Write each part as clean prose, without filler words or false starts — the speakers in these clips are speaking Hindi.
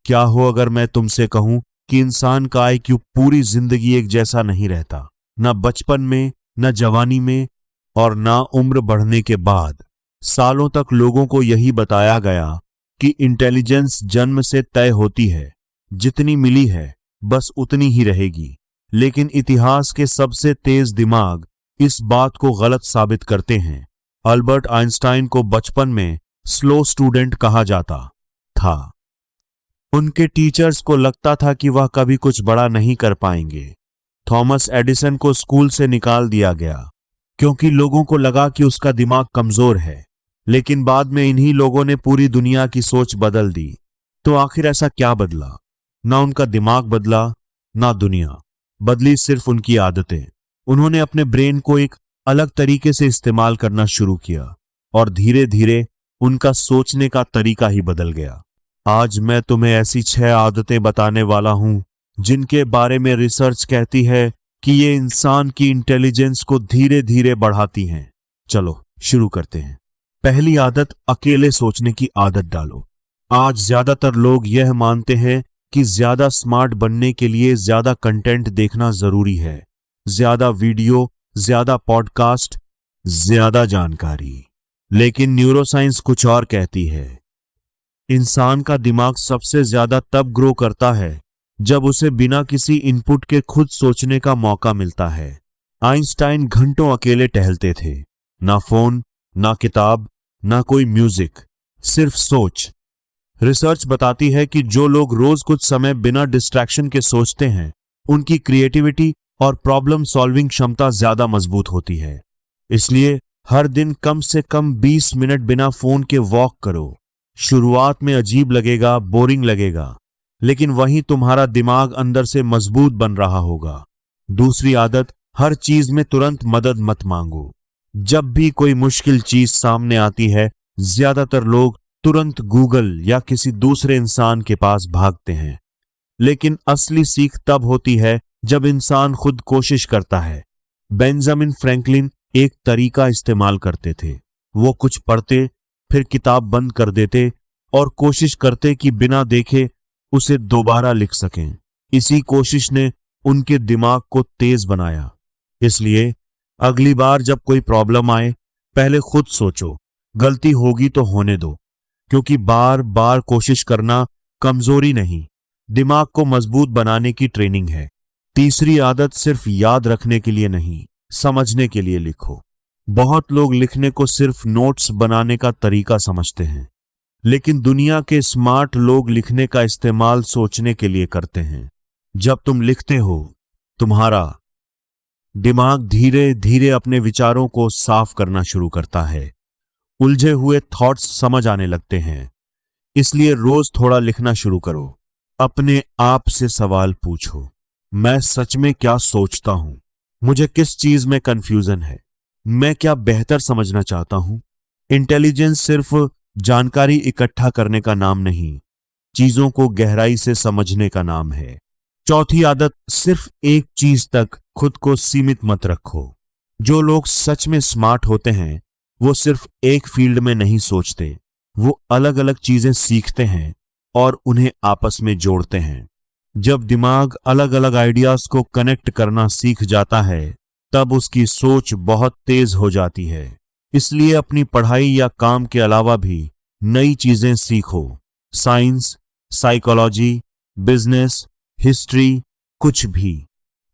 क्या हो अगर मैं तुमसे कहूं कि इंसान का आईक्यू पूरी जिंदगी एक जैसा नहीं रहता, ना बचपन में, ना जवानी में और ना उम्र बढ़ने के बाद। सालों तक लोगों को यही बताया गया कि इंटेलिजेंस जन्म से तय होती है, जितनी मिली है बस उतनी ही रहेगी। लेकिन इतिहास के सबसे तेज दिमाग इस बात को गलत साबित करते हैं। अल्बर्ट आइंस्टाइन को बचपन में स्लो स्टूडेंट कहा जाता था। उनके टीचर्स को लगता था कि वह कभी कुछ बड़ा नहीं कर पाएंगे। थॉमस एडिसन को स्कूल से निकाल दिया गया क्योंकि लोगों को लगा कि उसका दिमाग कमजोर है। लेकिन बाद में इन्हीं लोगों ने पूरी दुनिया की सोच बदल दी। तो आखिर ऐसा क्या बदला? ना उनका दिमाग बदला, ना दुनिया बदली, सिर्फ उनकी आदतें। उन्होंने अपने ब्रेन को एक अलग तरीके से इस्तेमाल करना शुरू किया और धीरे धीरे उनका सोचने का तरीका ही बदल गया। आज मैं तुम्हें ऐसी 6 आदतें बताने वाला हूं जिनके बारे में रिसर्च कहती है कि ये इंसान की इंटेलिजेंस को धीरे धीरे बढ़ाती हैं। चलो शुरू करते हैं। पहली आदत, अकेले सोचने की आदत डालो। आज ज्यादातर लोग यह मानते हैं कि ज्यादा स्मार्ट बनने के लिए ज्यादा कंटेंट देखना जरूरी है, ज्यादा वीडियो, ज्यादा पॉडकास्ट, ज्यादा जानकारी। लेकिन न्यूरोसाइंस कुछ और कहती है। इंसान का दिमाग सबसे ज्यादा तब ग्रो करता है जब उसे बिना किसी इनपुट के खुद सोचने का मौका मिलता है। आइंस्टाइन घंटों अकेले टहलते थे, ना फोन, ना किताब, ना कोई म्यूजिक, सिर्फ सोच। रिसर्च बताती है कि जो लोग रोज कुछ समय बिना डिस्ट्रैक्शन के सोचते हैं, उनकी क्रिएटिविटी और प्रॉब्लम सॉल्विंग क्षमता ज्यादा मजबूत होती है। इसलिए हर दिन कम से कम 20 मिनट बिना फोन के वॉक करो। शुरुआत में अजीब लगेगा, बोरिंग लगेगा, लेकिन वहीं तुम्हारा दिमाग अंदर से मजबूत बन रहा होगा। दूसरी आदत, हर चीज में तुरंत मदद मत मांगो। जब भी कोई मुश्किल चीज सामने आती है, ज्यादातर लोग तुरंत गूगल या किसी दूसरे इंसान के पास भागते हैं। लेकिन असली सीख तब होती है जब इंसान खुद कोशिश करता है। बेंजामिन फ्रैंकलिन एक तरीका इस्तेमाल करते थे। वो कुछ पढ़ते, फिर किताब बंद कर देते और कोशिश करते कि बिना देखे उसे दोबारा लिख सकें। इसी कोशिश ने उनके दिमाग को तेज बनाया। इसलिए अगली बार जब कोई प्रॉब्लम आए, पहले खुद सोचो, गलती होगी तो होने दो, क्योंकि बार बार कोशिश करना कमजोरी नहीं, दिमाग को मजबूत बनाने की ट्रेनिंग है। तीसरी आदत, सिर्फ याद रखने के लिए नहीं, समझने के लिए लिखो। बहुत लोग लिखने को सिर्फ नोट्स बनाने का तरीका समझते हैं, लेकिन दुनिया के स्मार्ट लोग लिखने का इस्तेमाल सोचने के लिए करते हैं। जब तुम लिखते हो, तुम्हारा दिमाग धीरे धीरे अपने विचारों को साफ करना शुरू करता है। उलझे हुए थॉट्स समझ आने लगते हैं। इसलिए रोज थोड़ा लिखना शुरू करो। अपने आप से सवाल पूछो, मैं सच में क्या सोचता हूं? मुझे किस चीज में कंफ्यूजन है? मैं क्या बेहतर समझना चाहता हूं? इंटेलिजेंस सिर्फ जानकारी इकट्ठा करने का नाम नहीं, चीजों को गहराई से समझने का नाम है। चौथी आदत, सिर्फ एक चीज तक खुद को सीमित मत रखो। जो लोग सच में स्मार्ट होते हैं, वो सिर्फ एक फील्ड में नहीं सोचते, वो अलग अलग चीजें सीखते हैं और उन्हें आपस में जोड़ते हैं। जब दिमाग अलग अलग आइडियाज को कनेक्ट करना सीख जाता है, तब उसकी सोच बहुत तेज हो जाती है। इसलिए अपनी पढ़ाई या काम के अलावा भी नई चीजें सीखो। साइंस, साइकोलॉजी, बिजनेस, हिस्ट्री, कुछ भी।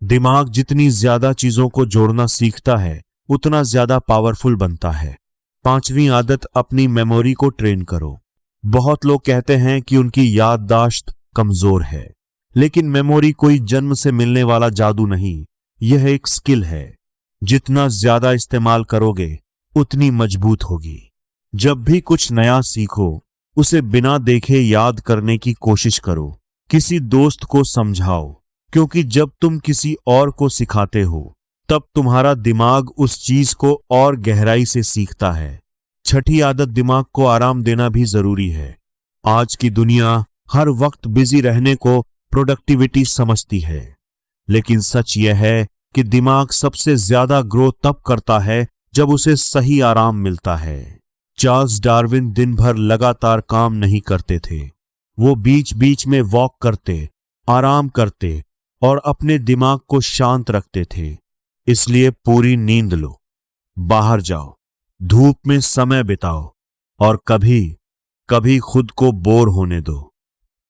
दिमाग जितनी ज्यादा चीजों को जोड़ना सीखता है, उतना ज्यादा पावरफुल बनता है। पांचवी आदत, अपनी मेमोरी को ट्रेन करो। बहुत लोग कहते हैं कि उनकी याददाश्त कमजोर है, लेकिन मेमोरी कोई जन्म से मिलने वाला जादू नहीं, यह एक स्किल है। जितना ज्यादा इस्तेमाल करोगे, उतनी मजबूत होगी। जब भी कुछ नया सीखो, उसे बिना देखे याद करने की कोशिश करो। किसी दोस्त को समझाओ, क्योंकि जब तुम किसी और को सिखाते हो, तब तुम्हारा दिमाग उस चीज को और गहराई से सीखता है। छठी आदत, दिमाग को आराम देना भी जरूरी है। आज की दुनिया हर वक्त बिजी रहने को प्रोडक्टिविटी समझती है, लेकिन सच यह है कि दिमाग सबसे ज्यादा ग्रो तब करता है जब उसे सही आराम मिलता है। चार्ल्स डार्विन दिन भर लगातार काम नहीं करते थे, वो बीच बीच में वॉक करते, आराम करते और अपने दिमाग को शांत रखते थे। इसलिए पूरी नींद लो, बाहर जाओ, धूप में समय बिताओ और कभी कभी खुद को बोर होने दो,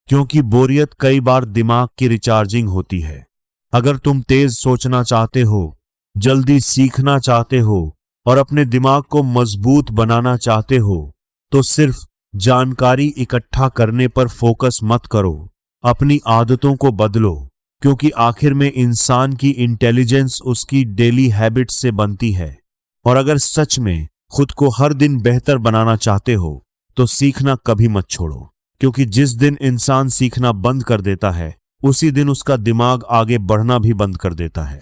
क्योंकि बोरियत कई बार दिमाग की रिचार्जिंग होती है। अगर तुम तेज सोचना चाहते हो, जल्दी सीखना चाहते हो और अपने दिमाग को मजबूत बनाना चाहते हो, तो सिर्फ जानकारी इकट्ठा करने पर फोकस मत करो, अपनी आदतों को बदलो, क्योंकि आखिर में इंसान की इंटेलिजेंस उसकी डेली हैबिट्स से बनती है। और अगर सच में खुद को हर दिन बेहतर बनाना चाहते हो, तो सीखना कभी मत छोड़ो, क्योंकि जिस दिन इंसान सीखना बंद कर देता है, उसी दिन उसका दिमाग आगे बढ़ना भी बंद कर देता है।